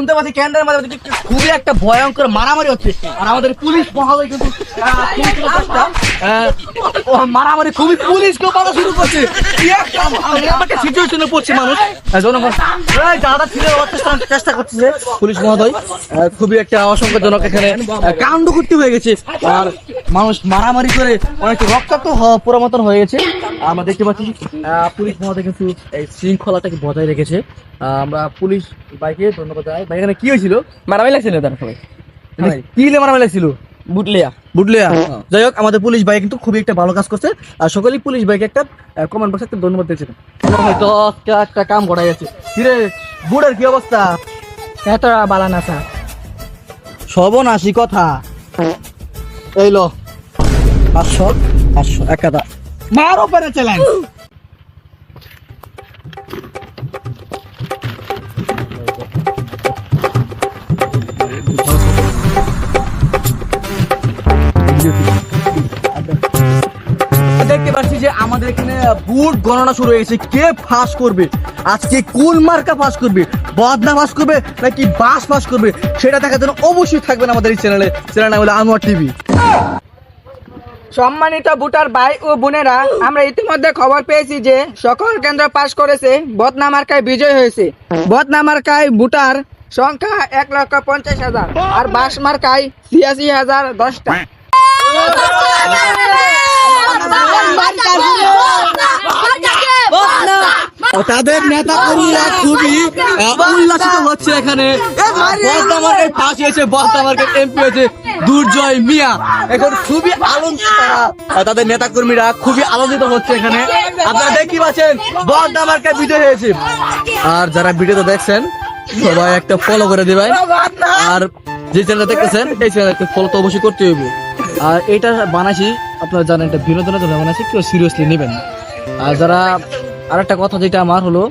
শুনতে পাচ্ছি কেন্দ্রের মধ্যে কিন্তু খুবই একটা ভয়ঙ্কর মারামারি হচ্ছে আর আমাদের পুলিশ মহোদয় কিন্তু মারামারি খুবই পুলিশকে বাধা শুরু করছে কি একটা সিচুয়েশনে পড়ছে মানুষ জনগণ যারা ছিল চেষ্টা করছে পুলিশ মহোদয় খুবই একটা অসংখ্যজনক এখানে কাণ্ড করতে হয়ে গেছে আর মানুষ মারামারি করে অনেক রক্তাক্ত পুরো হয়ে গেছে আমরা দেখতে পাচ্ছি পুলিশ মহোদয় কিন্তু এই শৃঙ্খলাটাকে বজায় রেখেছে আমরা পুলিশ বাইকে ধন্যবাদ জানাই ভাই এখানে কি হয়েছিল মারামারি লাগছিল তার সবাই কি মারামারি লাগছিল বুটলিয়া যাই হোক আমাদের পুলিশ ভাই কিন্তু খুবই একটা ভালো কাজ করছে আর সকলেই পুলিশ ভাইকে একটা কমেন্ট বক্সে একটা ধন্যবাদ দিয়েছেন হয়তো একটা কাম করা গেছে কিরে বুড়ের কি অবস্থা এত বালানা স্যার সর্বনাশী কথা এই লো 500 এক কথা মার ওপরে চ্যালেঞ্জ দেখতে পাচ্ছি যে আমাদের এখানে বুট গণনা শুরু হয়ে গেছে কে ফাঁস করবে আজকে কুল মার্কা ফাঁস করবে বদনা ফাঁস করবে নাকি বাস ফাঁস করবে সেটা দেখার জন্য অবশ্যই থাকবেন আমাদের এই চ্যানেল নাম হলো আনোয়ার টিভি। সম্মানিত ভোটার ভাই ও বোনেরা, আমরা ইতিমধ্যে খবর পেয়েছি যে সকল কেন্দ্র পাস করেছে বদনা মার্কায় বিজয় হয়েছে। বদনা মার্কায় ভোটার সংখ্যা 1,50,000 আর বাস মার্কায় 86,010টা। তাদের নেতা কর্মীরা খুবই উল্লাসিত হচ্ছে এখানে বদনা মার্কায় ফাঁস হয়েছে বদনা মার্কায় এমপি হয়েছে দুর্জয় মিয়া এখন খুবই আনন্দিত তাদের নেতা কর্মীরা খুবই আনন্দিত হচ্ছে এখানে আপনারা দেখতে পাচ্ছেন বদনা মার্কায় বিজয় হয়েছে আর যারা ভিডিওটা দেখছেন সবাই একটা ফলো করে দিবেন আর যে চ্যানেলটা দেখতেছেন এই চ্যানেলটা ফলো তো অবশ্যই করতে হইব আর এটা বানাইছি আপনারা জানেন এটা বিনোদনের জন্য বানাইছি কেউ সিরিয়াসলি নেবেন আর যারা আরেকটা কথা যেটা আমার হলো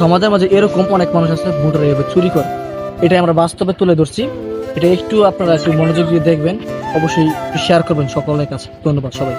সমাজের মাঝে এরকম অনেক মানুষ আছে ভোটার এভাবে চুরি করে এটা আমরা বাস্তবে তুলে ধরছি এটা একটু আপনারা একটু মনোযোগ দিয়ে দেখবেন অবশ্যই শেয়ার করবেন সকলের কাছে ধন্যবাদ সবাই।